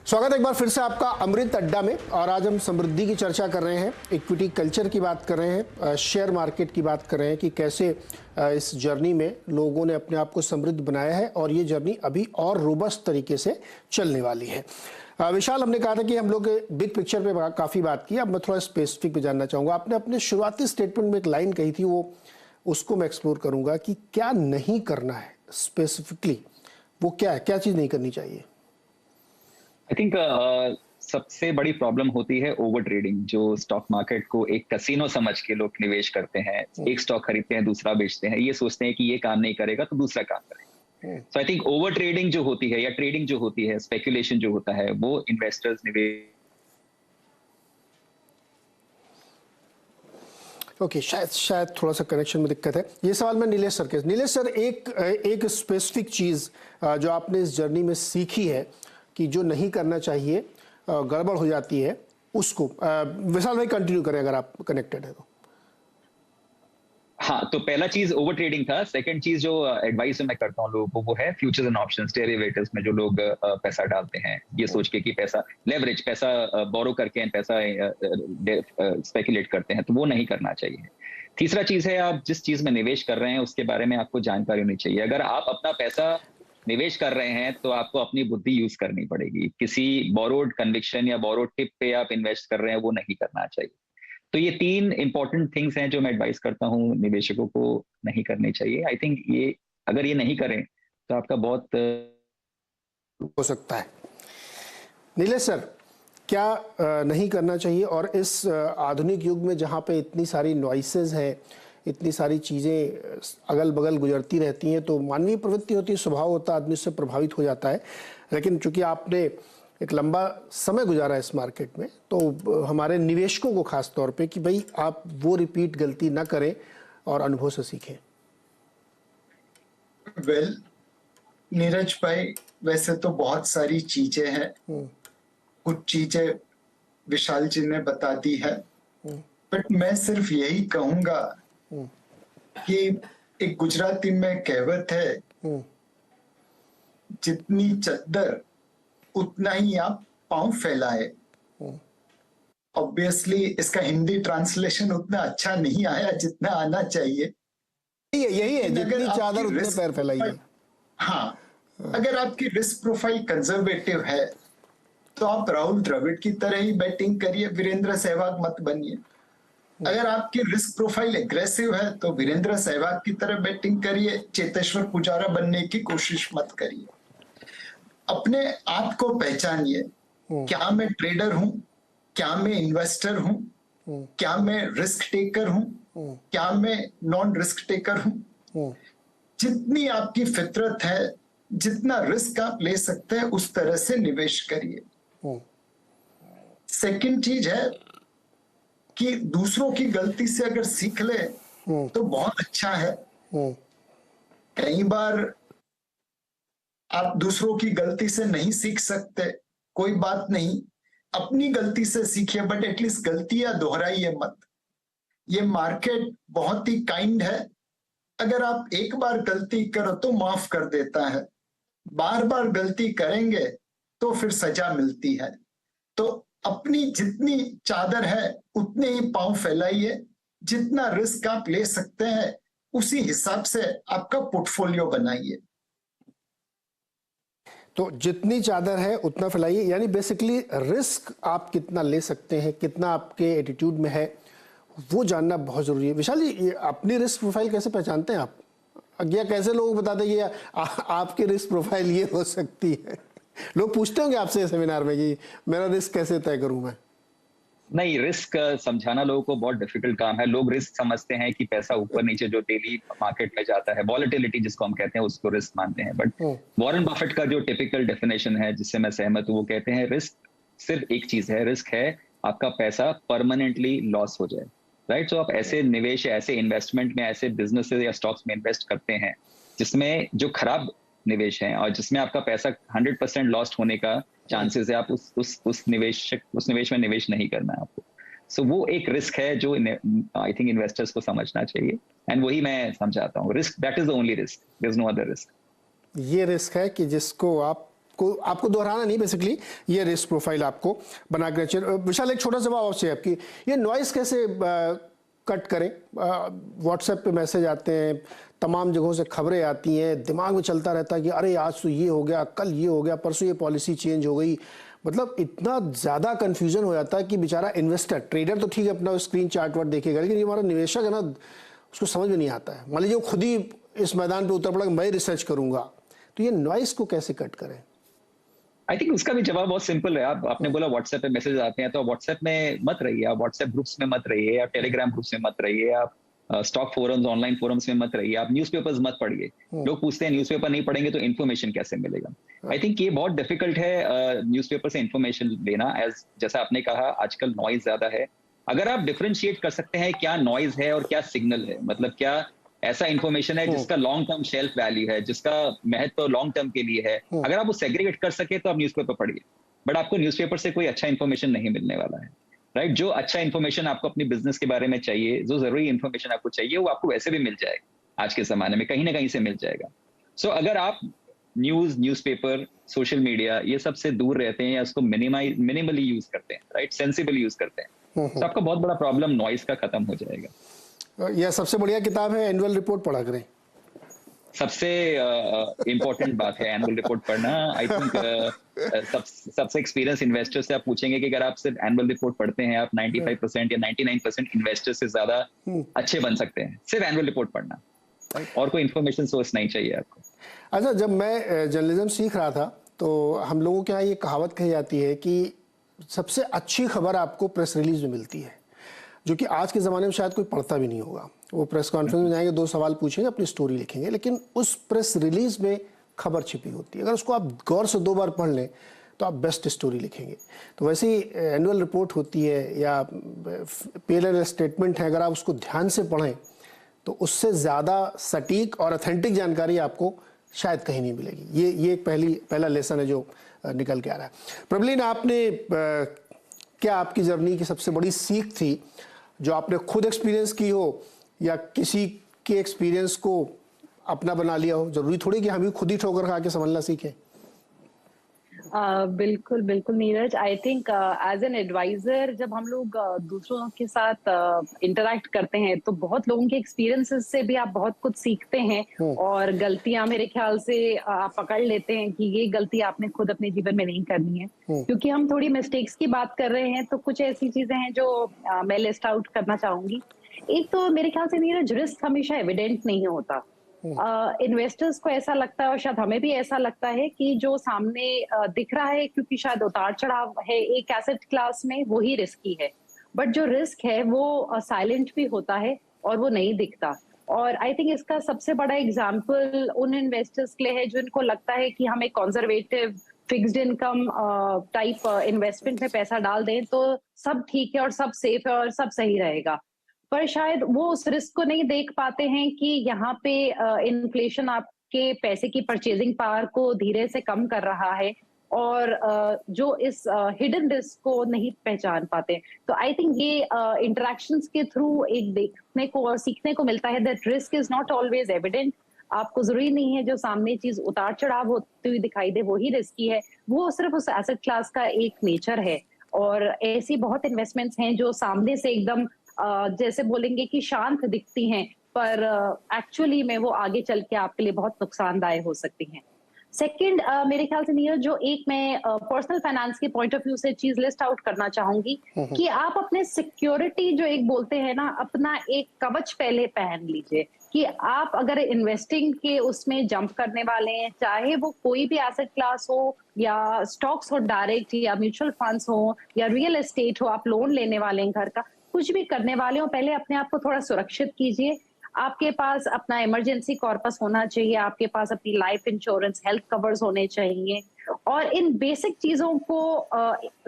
स्वागत है एक बार फिर से आपका अमृत अड्डा में। और आज हम समृद्धि की चर्चा कर रहे हैं, इक्विटी कल्चर की बात कर रहे हैं, शेयर मार्केट की बात कर रहे हैं कि कैसे इस जर्नी में लोगों ने अपने आप को समृद्ध बनाया है और ये जर्नी अभी और रोबस्ट तरीके से चलने वाली है। विशाल, हमने कहा था कि हम लोग बिग पिक्चर पे काफ़ी बात की, अब मैं थोड़ा स्पेसिफिक पे जानना चाहूँगा। आपने अपने शुरुआती स्टेटमेंट में एक लाइन कही थी, उसको मैं एक्सप्लोर करूँगा कि क्या नहीं करना है स्पेसिफिकली, वो क्या है, क्या चीज़ नहीं करनी चाहिए? आई थिंक सबसे बड़ी प्रॉब्लम होती है ओवर ट्रेडिंग, जो स्टॉक मार्केट को एक कसिनो समझ के लोग निवेश करते हैं। एक स्टॉक खरीदते हैं, दूसरा बेचते हैं, ये सोचते हैं कि ये काम नहीं करेगा तो दूसरा काम करेगा। सो आई थिंक ओवर ट्रेडिंग जो होती है या ट्रेडिंग जो होती है, स्पेकुलेशन जो होता है, वो इन्वेस्टर्स निवेश ओके, शायद थोड़ा सा कनेक्शन में दिक्कत है। ये सवाल मैं नीलेश सर के। नीलेश सर, एक स्पेसिफिक चीज़ जो आपने इस जर्नी में सीखी है कि जो नहीं करना चाहिए, गड़बड़ हो जाती है, उसको विशाल भाई कंटिन्यू करें अगर आप कनेक्टेड है तो। हाँ, तो पहला चीज ओवर ट्रेडिंग था। सेकंड चीज जो एडवाइस मैं करता हूँ लोगों को, वो है फ्यूचर्स एंड ऑप्शंस, डेरिवेटिव्स में जो लोग पैसा डालते हैं ये सोच के कि पैसा लेवरेज, पैसा बोरो करके पैसा स्पेकुलेट करते हैं, तो वो नहीं करना चाहिए। तीसरा चीज है, आप जिस चीज में निवेश कर रहे हैं उसके बारे में आपको जानकारी होनी चाहिए। अगर आप अपना पैसा निवेश कर रहे हैं तो आपको अपनी बुद्धि यूज करनी पड़ेगी। किसी बोरोड कन्विक्शन या बोरोड टिप पे आप इन्वेस्ट कर रहे हैं, वो नहीं करना चाहिए। तो ये तीन इंपॉर्टेंट थिंग्स हैं जो मैं एडवाइस करता हूँ निवेशकों को नहीं करनी चाहिए। आई थिंक ये अगर ये नहीं करें तो आपका बहुत हो सकता है। नीलेश सर, क्या नहीं करना चाहिए? और इस आधुनिक युग में जहाँ पे इतनी सारी नॉइसेज है, इतनी सारी चीज़ें अगल बगल गुजरती रहती हैं, तो मानवीय प्रवृत्ति होती है, स्वभाव होता है, आदमी उससे प्रभावित हो जाता है। लेकिन चूंकि आपने एक लंबा समय गुजारा इस मार्केट में, तो हमारे निवेशकों को खास तौर पे कि भाई आप वो रिपीट गलती ना करें और अनुभव से सीखें। वेल, नीरज भाई, वैसे तो बहुत सारी चीजें हैं, कुछ चीजें विशाल जी ने बता दी है, बट मैं सिर्फ यही कहूंगा कि एक गुजराती में कहावत है, जितनी चद्दर उतना ही आप पांव फैलाए। ऑब्वियसली इसका हिंदी ट्रांसलेशन उतना अच्छा नहीं आया जितना आना चाहिए। यही है, जितनी चादर उतने पैर फैलाइए। हाँ, अगर आपकी रिस्क प्रोफाइल कंजर्वेटिव है तो आप राहुल द्रविड़ की तरह ही बैटिंग करिए, वीरेंद्र सहवाग मत बनिए। अगर आपकी रिस्क प्रोफाइल एग्रेसिव है तो वीरेंद्र सहवाग की तरह बैटिंग करिए, चेतेश्वर पुजारा बनने की कोशिश मत करिए। अपने आप को पहचानिए, क्या मैं ट्रेडर हूं, क्या मैं इन्वेस्टर हूं, क्या मैं रिस्क टेकर हूं, क्या मैं नॉन रिस्क टेकर हूं। जितनी आपकी फितरत है, जितना रिस्क आप ले सकते हैं, उस तरह से निवेश करिए। सेकंड चीज है कि दूसरों की गलती से अगर सीख ले तो बहुत अच्छा है। कई बार आप दूसरों की गलती से नहीं सीख सकते, कोई बात नहीं, अपनी गलती से सीखिए, बट एटलीस्ट गलतियां दोहराइए मत। ये मार्केट बहुत ही काइंड है, अगर आप एक बार गलती करो तो माफ कर देता है, बार बार गलती करेंगे तो फिर सजा मिलती है। तो अपनी जितनी चादर है उतने ही पांव फैलाइए, जितना रिस्क आप ले सकते हैं उसी हिसाब से आपका पोर्टफोलियो बनाइए। तो जितनी चादर है उतना फैलाइए, यानी बेसिकली रिस्क आप कितना ले सकते हैं, कितना आपके एटीट्यूड में है, वो जानना बहुत जरूरी है। विशाल जी, अपनी रिस्क प्रोफाइल कैसे पहचानते हैं आप? या कैसे लोग बताते हैं कि आपकी रिस्क प्रोफाइल ये हो सकती है? लोग पूछते होंगे आपसे सेमिनार में कि मेरा रिस्क कैसे तय करूं मैं? नहीं, रिस्क समझाना लोगों को बहुत डिफिकल्ट काम है। लोग रिस्क समझते हैं कि पैसा ऊपर नीचे जो डेली मार्केट में जाता है, वॉलेटिलिटी जिसको हम कहते हैं, उसको रिस्क मानते हैं। बट वॉरेन बफेट का जो टिपिकल डेफिनेशन है, जिससे मैं सहमत हूं, वो कहते हैं रिस्क सिर्फ एक चीज है, रिस्क है आपका पैसा परमानेंटली लॉस हो जाए। राइट? सो आप ऐसे निवेश, ऐसे इन्वेस्टमेंट में, ऐसे बिजनेसेस या स्टॉक्स में इन्वेस्ट करते हैं जिसमें जो खराब निवेश है और जिसमें आपका पैसा 100% लॉस्ट होने का चांसेस है, आप उस निवेश में निवेश नहीं करना है आपको। सो वो एक रिस्क है जो आई थिंक इन्वेस्टर्स को समझना चाहिए, एंड वही मैं समझाता हूँ। Risk, that is the only risk, there is no other risk. ये रिस्क है कि जिसको आप को आपको दोहराना नहीं, बेसिकली ये रिस्क प्रोफाइल आपको बना के चाहिए। विशाल, एक छोटा जवाब आपसे आपकी, ये नॉइस कैसे कट करें? व्हाट्सएप पे मैसेज आते हैं, तमाम जगहों से खबरें आती हैं, दिमाग में चलता रहता है कि अरे आज तो ये हो गया, कल ये हो गया, परसों ये पॉलिसी चेंज हो गई। मतलब इतना ज़्यादा कन्फ्यूजन हो जाता है कि बेचारा इन्वेस्टर, ट्रेडर तो ठीक है अपना स्क्रीन चार्ट वार्ट देखेगा, लेकिन ये हमारा निवेशक है ना, उसको समझ में नहीं आता है। मान लीजिए वो खुद ही इस मैदान पे उतर पड़ा, मैं रिसर्च करूंगा, तो ये नॉइस को कैसे कट करें? आई थिंक उसका भी जवाब बहुत सिंपल है। आपने बोला व्हाट्सएप पे मैसेज आते हैं, तो व्हाट्सएप में मत रहिए, आप व्हाट्सएप ग्रुप्स में मत रहिए, आप टेलीग्राम ग्रुप्स में मत रहिए, आप स्टॉक फोरम्स, ऑनलाइन फोरम्स में मत रहिए, आप न्यूज़पेपर्स मत पढ़िए। लोग पूछते हैं न्यूज़पेपर नहीं पढ़ेंगे तो इन्फॉर्मेशन कैसे मिलेगा? आई थिंक ये बहुत डिफिकल्ट है न्यूज़पेपर से इन्फॉर्मेशन लेना। एज जैसा आपने कहा, आजकल नॉइज ज्यादा है। अगर आप डिफरेंशिएट कर सकते हैं क्या नॉइज है और क्या सिग्नल है, मतलब क्या ऐसा इंफॉर्मेशन है जिसका लॉन्ग टर्म शेल्फ वैल्यू है, जिसका महत्व लॉन्ग टर्म के लिए है, अगर आप वो सेग्रीगेट कर सके तो आप न्यूज़पेपर पढ़िए। बट आपको न्यूज़पेपर से कोई अच्छा इंफॉर्मेशन नहीं मिलने वाला है, राइट? जो अच्छा इंफॉर्मेशन आपको अपनी बिजनेस के बारे में चाहिए, जो जरूरी इंफॉर्मेशन आपको चाहिए, वो आपको वैसे भी मिल जाएगा। आज के जमाने में कहीं ना कहीं से मिल जाएगा। सो अगर आप न्यूज़पेपर, सोशल मीडिया, ये सब से दूर रहते हैं या उसको मिनिमली यूज करते हैं, राइट, सेंसिबली यूज करते हैं, तो आपका बहुत बड़ा प्रॉब्लम नॉइज का खत्म हो जाएगा। यह सबसे बढ़िया किताब है एनुअल रिपोर्ट, पढ़ा करें। सबसे इम्पोर्टेंट बात है एनुअल रिपोर्ट पढ़ना। आई थिंक सबसे एक्सपीरियंस इन्वेस्टर से आप पूछेंगे कि अगर आप सिर्फ एनुअल रिपोर्ट पढ़ते हैं, आप 95% या 99% इन्वेस्टर से ज्यादा अच्छे बन सकते हैं, सिर्फ एनुअल रिपोर्ट पढ़ना, और कोई इन्फॉर्मेशन सोर्स नहीं चाहिए आपको। अच्छा, जब मैं जर्नलिज्म सीख रहा था तो हम लोगों के यहाँ ये कहावत कही जाती है कि सबसे अच्छी खबर आपको प्रेस रिलीज में मिलती है, जो कि आज के ज़माने में शायद कोई पढ़ता भी नहीं होगा। वो प्रेस कॉन्फ्रेंस में जाएंगे, 2 सवाल पूछेंगे, अपनी स्टोरी लिखेंगे, लेकिन उस प्रेस रिलीज में खबर छिपी होती है। अगर उसको आप गौर से 2 बार पढ़ लें तो आप बेस्ट स्टोरी लिखेंगे। तो वैसे ही एनुअल रिपोर्ट होती है या पीएनएल स्टेटमेंट है, अगर आप उसको ध्यान से पढ़ें तो उससे ज़्यादा सटीक और ऑथेंटिक जानकारी आपको शायद कहीं नहीं मिलेगी। ये एक पहला लेसन है जो निकल के आ रहा है। प्रबलीन, आपने क्या आपकी जर्नी की सबसे बड़ी सीख थी जो आपने खुद एक्सपीरियंस की हो या किसी के एक्सपीरियंस को अपना बना लिया हो? जरूरी थोड़ी कि हम ही खुद ही ठोकर खा के संभलना सीखें। बिल्कुल बिल्कुल Neeraj, I think as an advisor जब हम लोग दूसरों के साथ इंटरेक्ट करते हैं तो बहुत लोगों के एक्सपीरियंसेस से भी आप बहुत कुछ सीखते हैं, और गलतियां मेरे ख्याल से आप पकड़ लेते हैं कि ये गलती आपने खुद अपने जीवन में नहीं करनी है। क्योंकि हम थोड़ी मिस्टेक्स की बात कर रहे हैं तो कुछ ऐसी चीजें हैं जो मैं लिस्ट आउट करना चाहूंगी। एक तो मेरे ख्याल से नीरज, रिस्क हमेशा एविडेंट नहीं होता। इन्वेस्टर्स को ऐसा लगता है, और शायद हमें भी ऐसा लगता है, कि जो सामने दिख रहा है क्योंकि शायद उतार चढ़ाव है एक एसेट क्लास में, वो ही रिस्की है। बट जो रिस्क है वो साइलेंट भी होता है और वो नहीं दिखता। और आई थिंक इसका सबसे बड़ा एग्जाम्पल उन इन्वेस्टर्स के लिए है जो इनको लगता है कि हम एक conservative fixed income type investment में पैसा डाल दें तो सब ठीक है और सब सेफ है और सब सही रहेगा। पर शायद वो उस रिस्क को नहीं देख पाते हैं कि यहाँ पे इन्फ्लेशन आपके पैसे की परचेजिंग पावर को धीरे से कम कर रहा है, और जो इस हिडन रिस्क को नहीं पहचान पाते। तो आई थिंक ये इंटरेक्शंस के थ्रू एक देखने को और सीखने को मिलता है that risk is not always evident. आपको जरूरी नहीं है जो सामने चीज उतार चढ़ाव होती हुई दिखाई दे वो ही रिस्की है, वो सिर्फ उस एसेट क्लास का एक नेचर है। और ऐसी बहुत इन्वेस्टमेंट्स हैं जो सामने से एकदम जैसे बोलेंगे कि शांत दिखती हैं, पर एक्चुअली में वो आगे चल के आपके लिए बहुत नुकसानदायक हो सकती हैं। सेकंड, मेरे ख्याल से नीरज, जो एक मैं पर्सनल फाइनेंस के पॉइंट ऑफ व्यू से चीज लिस्ट आउट करना चाहूंगी कि आप अपने सिक्योरिटी जो एक बोलते हैं ना, अपना एक कवच पहले पहन लीजिए कि आप अगर इन्वेस्टिंग के उसमें जंप करने वाले हैं, चाहे वो कोई भी एसेट क्लास हो या स्टॉक्स हो डायरेक्ट, या म्यूचुअल फंड्स हो या रियल एस्टेट हो, आप लोन लेने वाले हैं घर का, कुछ भी करने वाले हो, पहले अपने आप को थोड़ा सुरक्षित कीजिए। आपके पास अपना इमरजेंसी कॉर्पस होना चाहिए, आपके पास अपनी लाइफ इंश्योरेंस, हेल्थ कवर्स होने चाहिए, और इन बेसिक चीजों को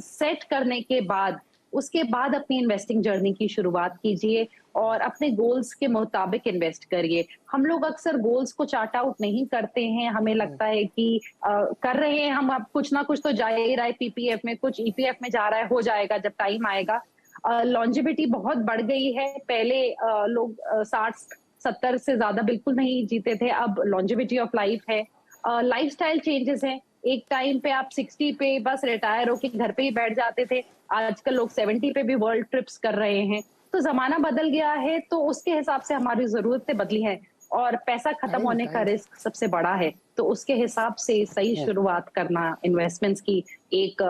सेट करने के बाद उसके बाद अपनी इन्वेस्टिंग जर्नी की शुरुआत कीजिए और अपने गोल्स के मुताबिक इन्वेस्ट करिए। हम लोग अक्सर गोल्स को चार्ट आउट नहीं करते हैं, हमें लगता है कि कर रहे हैं हम, अब कुछ ना कुछ तो जा ही रहा है, पीपीएफ में कुछ, ईपीएफ में जा रहा है, हो जाएगा जब टाइम आएगा। लॉन्जेविटी बहुत बढ़ गई है, पहले लोग 60-70 से ज्यादा बिल्कुल नहीं जीते थे, अब लॉन्जेविटी ऑफ लाइफ है। लाइफस्टाइल चेंजेस हैं, एक टाइम पे आप 60 पे बस रिटायर होके घर पे ही बैठ जाते थे, आजकल लोग 70 पे भी वर्ल्ड ट्रिप्स कर रहे हैं। तो जमाना बदल गया है, तो उसके हिसाब से हमारी जरूरतें बदली हैं और पैसा खत्म होने का रिस्क सबसे बड़ा है। तो उसके हिसाब से सही शुरुआत करना इन्वेस्टमेंट्स की एक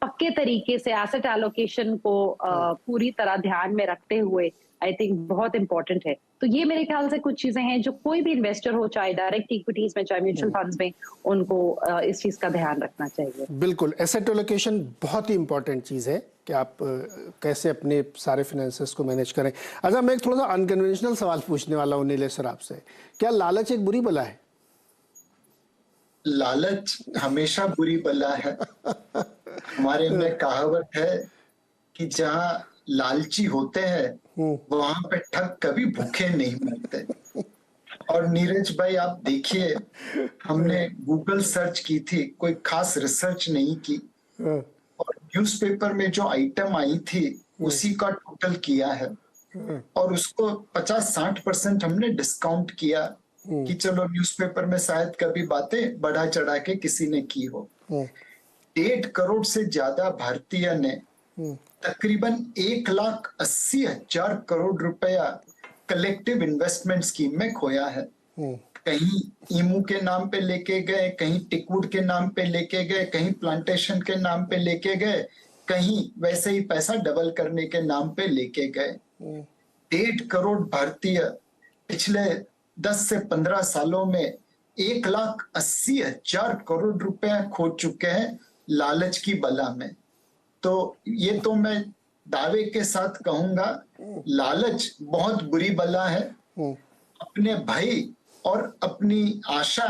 पक्के तरीके से एसेट एलोकेशन को पूरी तरह ध्यान में रखते हुए आई थिंक बहुत इंपॉर्टेंट है। तो ये मेरे ख्याल से कुछ चीजें हैं जो कोई भी इन्वेस्टर हो, चाहे डायरेक्ट इक्विटीज में चाहे म्यूचुअल फंड्स में, उनको इस चीज का ध्यान रखना चाहिए। बिल्कुल, एसेट एलोकेशन बहुत ही इंपॉर्टेंट चीज है कि आप कैसे अपने सारे फाइनेंसेस को मैनेज करें। अच्छा, मैं एक थोड़ा सा अनकन्वेंशनल सवाल पूछने वाला हूँ नीलेश सर आपसे, क्या लालच एक बुरी बला है? लालच हमेशा बुरी बला है। हमारे में कहावत है कि जहाँ लालची होते हैं वहां पे ठग कभी भूखे नहीं मरते। और नीरज भाई आप देखिए, हमने गूगल सर्च की थी, कोई खास रिसर्च नहीं की, और न्यूज़पेपर में जो आइटम आई थी उसी का टोटल किया है, और उसको 50-60% हमने डिस्काउंट किया कि चलो न्यूज़पेपर में शायद कभी बातें बढ़ा चढ़ा के किसी ने की हो। 1.5 करोड़ से ज्यादा भारतीय ने तकरीबन 1,80,000 करोड़ रुपया कलेक्टिव इन्वेस्टमेंट स्कीम में खोया है। कहीं ईमू के नाम पे लेके गए, कहीं टिकवुड के नाम पे लेके गए, कहीं प्लांटेशन के नाम पे लेके गए, कहीं वैसे ही पैसा डबल करने के नाम पे लेके गए। 1.5 करोड़ भारतीय पिछले 10 से 15 सालों में 1,80,000 करोड़ रुपया खो चुके हैं लालच की बला में। तो ये तो मैं दावे के साथ कहूंगा, लालच बहुत बुरी बला है। अपने भय और अपनी आशा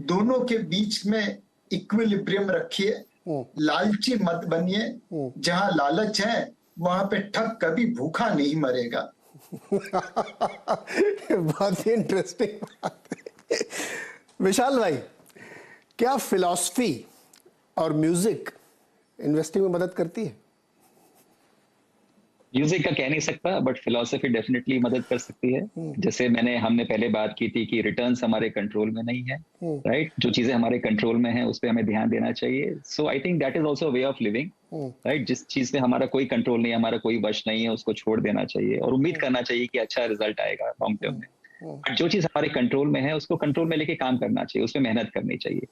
दोनों के बीच में इक्विलिब्रियम रखिए, लालची मत बनिए। जहां लालच है वहां पे ठग कभी भूखा नहीं मरेगा। बहुत ही इंटरेस्टिंग बात है। विशाल भाई, क्या फिलॉसफी और म्यूजिक इन्वेस्टिंग में मदद करती है? म्यूजिक का कह नहीं सकता, बट फिलॉसफी डेफिनेटली मदद कर सकती है। जैसे हमने पहले बात की थी कि रिटर्न्स हमारे कंट्रोल में नहीं है, राइट? जो चीजें हमारे कंट्रोल में है उस पर हमें ध्यान देना चाहिए। So I think that is also way of living, right? जिस चीज पे हमारा कोई कंट्रोल नहीं है, हमारा कोई वश नहीं है, उसको छोड़ देना चाहिए और उम्मीद करना चाहिए कि अच्छा रिजल्ट आएगा लॉन्ग टर्म में। जो चीज हमारे कंट्रोल में है उसको कंट्रोल में लेके काम करना चाहिए, उसमें मेहनत करनी चाहिए।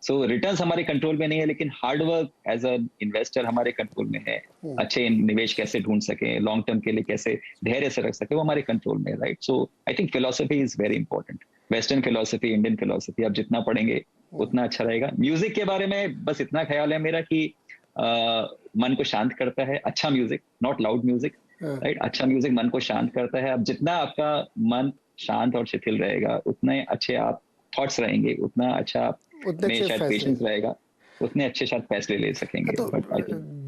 सो रिटर्न्स हमारे कंट्रोल में नहीं है, लेकिन हार्डवर्क एज अ इन्वेस्टर हमारे कंट्रोल में है। अच्छे निवेश कैसे ढूंढ सके, लॉन्ग टर्म के लिए कैसे धैर्य से रख सके, वो हमारे कंट्रोल में है, right? So I think philosophy is very important. Western philosophy, Indian philosophy, आप जितना पढ़ेंगे उतना अच्छा रहेगा। म्यूजिक के बारे में बस इतना ख्याल है मेरा कि मन को शांत करता है अच्छा music, not loud music, right? अच्छा म्यूजिक मन को शांत करता है। अब जितना आपका मन शांत और शिथिल रहेगा उतने अच्छे आप थॉट्स रहेंगे, उतना अच्छा में शायद पेशेंस रहेगा, उतने अच्छे शायद फैसले ले सकेंगे। तो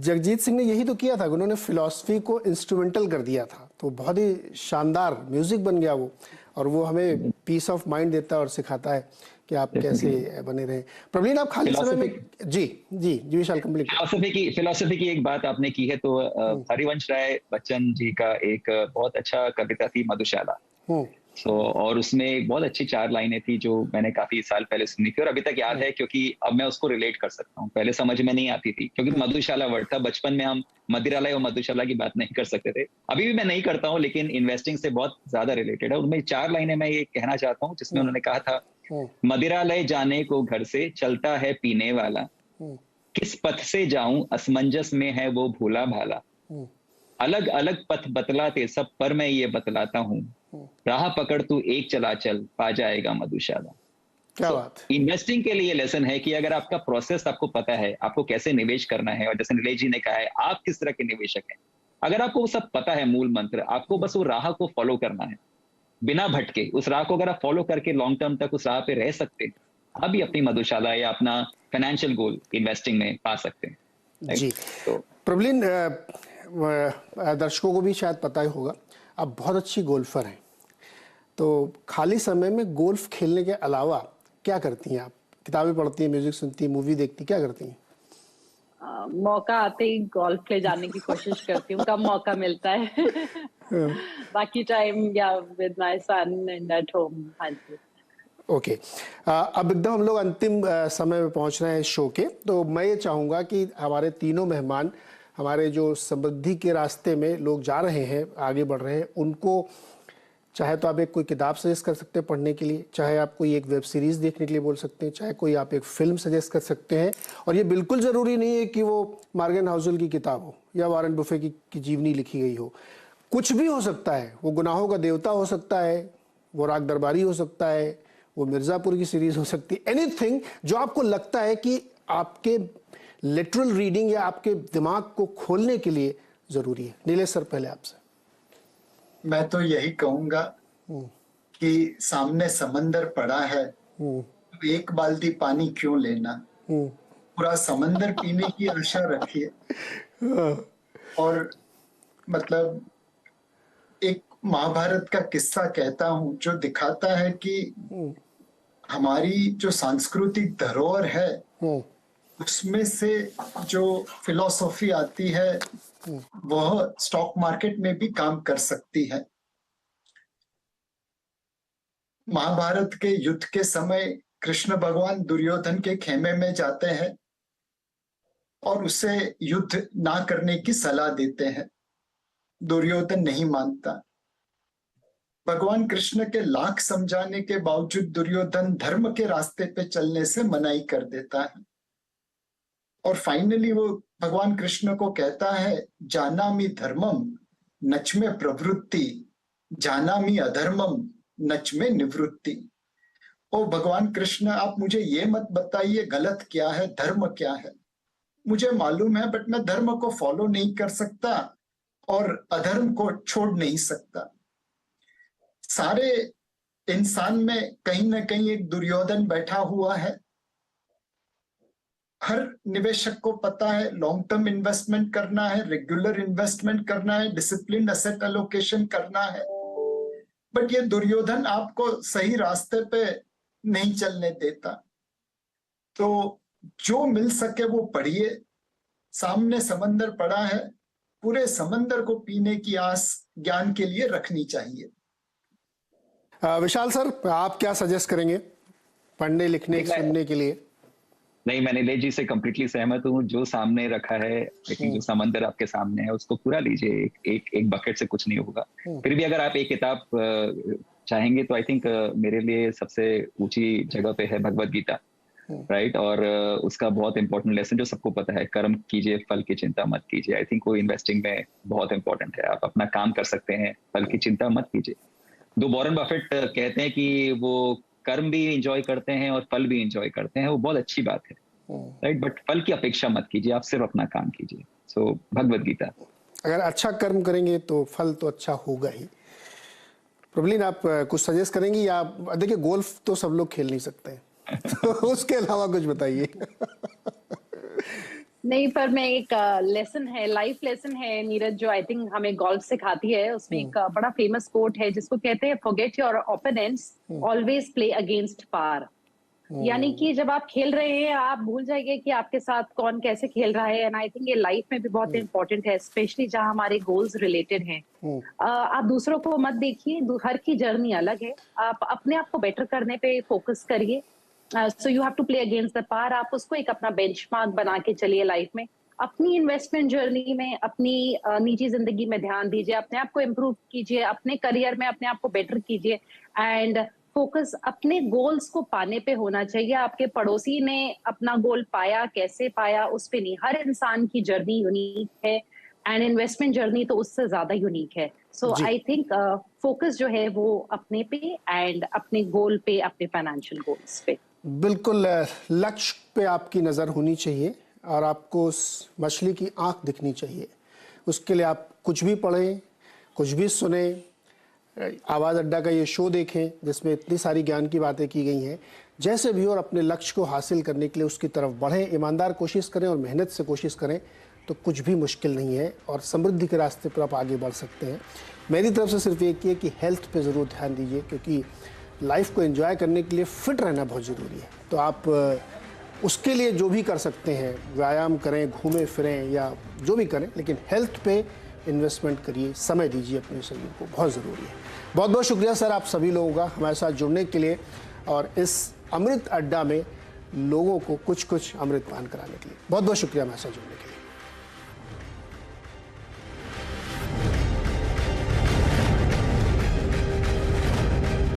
जगजीत सिंह ने यही तो किया था, उन्होंने फिलॉसफी को इंस्ट्रूमेंटल कर दिया था, तो बहुत ही शानदार म्यूजिक बन गया वो, और वो हमें पीस ऑफ माइंड देता है और सिखाता है कि आप कैसे बने रहें। प्रवीण, आप खाली समय में जी विशाल कंप्लीट। फिलॉसफी की एक बात आपने की है, तो हरिवंश राय बच्चन जी का एक बहुत अच्छा कविता थी मधुशाला। और उसमें एक बहुत अच्छी 4 लाइनें थी जो मैंने काफी साल पहले सुनी थी और अभी तक याद है, क्योंकि अब मैं उसको रिलेट कर सकता हूँ। पहले समझ में नहीं आती थी क्योंकि मधुशाला वर्ड था। बचपन में हम मदिरालय और मधुशाला की बात नहीं कर सकते थे, अभी भी मैं नहीं करता हूँ, लेकिन इन्वेस्टिंग से बहुत ज्यादा रिलेटेड है। उनमें 4 लाइनें मैं ये कहना चाहता हूँ जिसमें उन्होंने कहा था, मदिरालय जाने को घर से चलता है पीने वाला, किस पथ से जाऊं असमंजस में है वो भोला भाला, अलग अलग पथ बतलाते सब पर मैं ये बतलाता हूँ, राह पकड़ तू एक चला चल पा जाएगा मधुशाला। क्या बात। इन्वेस्टिंग के लिए लेसन है कि अगर आपका प्रोसेस आपको पता है, आपको कैसे निवेश करना है, और जैसे नीलेश जी ने कहा है आप किस तरह के निवेशक हैं, अगर आपको वो सब पता है, मूल मंत्र, आपको बस वो राह को फॉलो करना है बिना भटके। उस राह को अगर आप फॉलो करके लॉन्ग टर्म तक उस राह पे रह सकते हैं, आप भी अपनी मधुशाला या अपना फाइनेंशियल गोल इन्वेस्टिंग में पा सकते हैं। जी तो प्रवीण, दर्शकों को भी शायद पता ही होगा, आप बहुत अच्छी गोल्फर हैं, तो खाली समय में गोल्फ खेलने के अलावा क्या करती हैं आप? किताबें पढ़ती हैं, म्यूजिक सुनती हैं, मूवी देखती हैं, क्या करती हैं? मौका आते ही गोल्फ ले जाने की कोशिश करती हूँ, कब मौका मिलता है। बाकी टाइम या with my son and at home. हाँ जी। ओके अब एकदम हम लोग अंतिम समय में पहुंच रहे हैं इस शो के, तो मैं ये चाहूँगा कि हमारे तीनों मेहमान, हमारे जो समृद्धि के रास्ते में लोग जा रहे हैं, आगे बढ़ रहे हैं, उनको चाहे तो आप एक कोई किताब सजेस्ट कर सकते हैं पढ़ने के लिए, चाहे आप कोई एक वेब सीरीज़ देखने के लिए बोल सकते हैं, चाहे कोई आप एक फिल्म सजेस्ट कर सकते हैं। और ये बिल्कुल ज़रूरी नहीं है कि वो मॉर्गन हाउसल की किताब हो या वॉरेन बुफे की जीवनी लिखी गई हो, कुछ भी हो सकता है। वो गुनाहों का देवता हो सकता है, वो राग दरबारी हो सकता है, वो मिर्ज़ापुर की सीरीज़ हो सकती है, एनीथिंग जो आपको लगता है कि आपके लिटरल रीडिंग या आपके दिमाग को खोलने के लिए ज़रूरी है। नीलेश सर, पहले आपसे। मैं तो यही कहूंगा कि सामने समंदर पड़ा है, एक बाल्टी पानी क्यों लेना, पूरा समंदर पीने की आशा रखिए। और मतलब एक महाभारत का किस्सा कहता हूं जो दिखाता है कि हमारी जो सांस्कृतिक धरोहर है उसमें से जो फिलॉसफी आती है वह स्टॉक मार्केट में भी काम कर सकती है। महाभारत के युद्ध के समय कृष्ण भगवान दुर्योधन के खेमे में जाते हैं और उसे युद्ध ना करने की सलाह देते हैं। दुर्योधन नहीं मानता। भगवान कृष्ण के लाख समझाने के बावजूद दुर्योधन धर्म के रास्ते पे चलने से मनाही कर देता है और फाइनली वो भगवान कृष्ण को कहता है, जानामि धर्मम नच में प्रवृत्ति, जानामि अधर्मम नच में निवृत्ति। ओ भगवान कृष्ण, आप मुझे ये मत बताइए गलत क्या है, धर्म क्या है। मुझे मालूम है बट मैं धर्म को फॉलो नहीं कर सकता और अधर्म को छोड़ नहीं सकता। सारे इंसान में कहीं ना कहीं एक दुर्योधन बैठा हुआ है। हर निवेशक को पता है लॉन्ग टर्म इन्वेस्टमेंट करना है, रेगुलर इन्वेस्टमेंट करना है, डिसिप्लिन एसेट एलोकेशन करना है, बट ये दुर्योधन आपको सही रास्ते पे नहीं चलने देता। तो जो मिल सके वो पढ़िए। सामने समंदर पड़ा है, पूरे समंदर को पीने की आस ज्ञान के लिए रखनी चाहिए। विशाल सर, आप क्या सजेस्ट करेंगे पढ़ने लिखने सुनने के लिए? नहीं, मैं नीलेश जी से कंप्लीटली सहमत हूँ। जो सामने रखा है, जो समंदर आपके सामने है उसको पूरा लीजिए। एक बकेट से कुछ नहीं होगा। फिर भी अगर आप एक किताब चाहेंगे तो आई थिंक मेरे लिए सबसे ऊंची जगह पे है भगवत गीता, राइट। और उसका बहुत इंपॉर्टेंट लेसन जो सबको पता है, कर्म कीजिए फल की चिंता मत कीजिए। आई थिंक वो इन्वेस्टिंग में बहुत इंपॉर्टेंट है। आप अपना काम कर सकते हैं, फल की चिंता मत कीजिए। दो वॉरेन बफेट कहते हैं कि वो कर्म भी एंजॉय करते हैं और फल भी एंजॉय करते हैं, वो बहुत अच्छी बात है, राइट। बट फल की अपेक्षा मत कीजिए, आप सिर्फ अपना काम कीजिए। सो भगवत गीता। अगर अच्छा कर्म करेंगे तो फल तो अच्छा होगा ही। प्रबलीन, आप कुछ सजेस्ट करेंगी? या देखिए, गोल्फ तो सब लोग खेल नहीं सकते हैं तो उसके अलावा कुछ बताइए। नहीं, पर मैं एक लेसन है, लाइफ लेसन है नीरज, जो आई थिंक हमें गोल्फ सिखाती है। उसमें एक बड़ा फेमस कोट है जिसको कहते हैं, forget your opponents, always play against par. यानी कि जब आप खेल रहे हैं आप भूल जाइए कि आपके साथ कौन कैसे खेल रहा है। एंड आई थिंक ये लाइफ में भी बहुत इंपॉर्टेंट है, स्पेशली जहां हमारे गोल्स रिलेटेड हैं। आप दूसरों को मत देखिए, हर की जर्नी अलग है। आप अपने आप को बेटर करने पे फोकस करिए। So you have to play against the par. आप उसको एक अपना बेंचमार्क बना के चलिए लाइफ में। अपनी इन्वेस्टमेंट जर्नी में, अपनी निजी जिंदगी में ध्यान दीजिए, अपने आप को इम्प्रूव कीजिए, अपने करियर में अपने आप को बेटर कीजिए। एंड फोकस अपने गोल्स को पाने पे होना चाहिए। आपके पड़ोसी ने अपना गोल पाया, कैसे पाया, उस पे नहीं। हर इंसान की जर्नी यूनिक है एंड इन्वेस्टमेंट जर्नी तो उससे ज्यादा यूनिक है। सो आई थिंक फोकस जो है वो अपने पे एंड अपने गोल पे, अपने फाइनेंशियल गोल्स पे। बिल्कुल, लक्ष्य पे आपकी नज़र होनी चाहिए और आपको उस मछली की आंख दिखनी चाहिए। उसके लिए आप कुछ भी पढ़ें, कुछ भी सुने, आवाज़ अड्डा का ये शो देखें जिसमें इतनी सारी ज्ञान की बातें की गई हैं। जैसे भी और अपने लक्ष्य को हासिल करने के लिए उसकी तरफ बढ़ें, ईमानदार कोशिश करें और मेहनत से कोशिश करें तो कुछ भी मुश्किल नहीं है और समृद्धि के रास्ते पर आप आगे बढ़ सकते हैं। मेरी तरफ से सिर्फ एक ही है कि हेल्थ पे ज़रूर ध्यान दीजिए, क्योंकि लाइफ को एंजॉय करने के लिए फिट रहना बहुत ज़रूरी है। तो आप उसके लिए जो भी कर सकते हैं, व्यायाम करें, घूमें फिरें या जो भी करें, लेकिन हेल्थ पे इन्वेस्टमेंट करिए, समय दीजिए अपने शरीर को, बहुत ज़रूरी है। बहुत बहुत शुक्रिया सर आप सभी लोगों का हमारे साथ जुड़ने के लिए। और इस अमृत अड्डा में लोगों को कुछ कुछ अमृतपान कराने के लिए। बहुत बहुत शुक्रिया हमारे साथ जुड़ने के लिए।